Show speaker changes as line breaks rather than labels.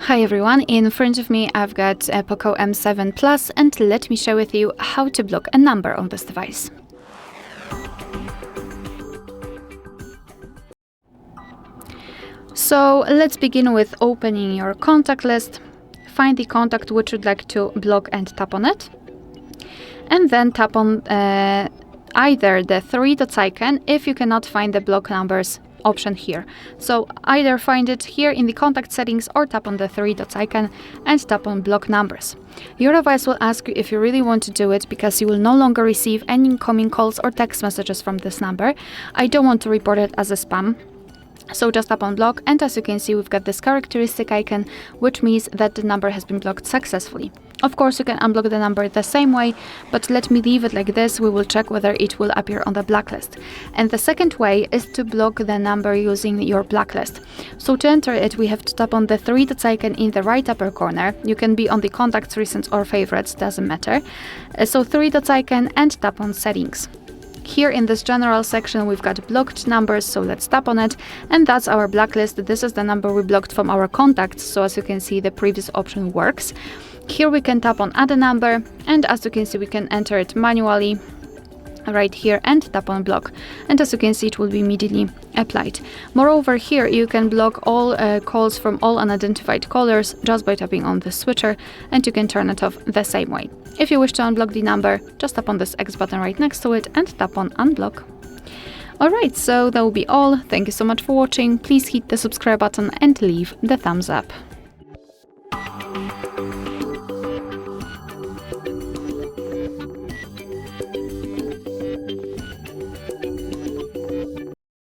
Hi everyone, in front of me I've got a POCO M7 Plus, and let me share with you how to block a number on this device. So let's begin with opening your contact list. Find the contact which you'd like to block and tap on it. And then tap on either the three dots icon if you cannot find the block numbers option here. So either find it here in the contact settings or tap on the three dots icon and tap on block numbers. Your device will ask you if you really want to do it because you will no longer receive any incoming calls or text messages from this number. I don't want to report it as a spam. So just tap on block, and as you can see, we've got this characteristic icon, which means that the number has been blocked successfully. Of course, you can unblock the number the same way, but let me leave it like this. We will check whether it will appear on the blacklist. And the second way is to block the number using your blacklist. So to enter it, we have to tap on the three dots icon in the right upper corner. You can be on the contacts, recent or favorites, doesn't matter. So three dots icon and tap on settings. Here in this general section, we've got blocked numbers, so let's tap on it, and that's our blacklist. This is the number we blocked from our contacts, so as you can see, the previous option works. Here we can tap on add a number, and as you can see, we can enter it manually right here and tap on block, and as you can see, it will be immediately applied. Moreover, here you can block all calls from all unidentified callers just by tapping on the switcher, and you can turn it off the same way. If you wish to unblock the number, just tap on this X button right next to it and tap on unblock. Alright, so that will be all. Thank you so much for watching. Please hit the subscribe button and leave the thumbs up.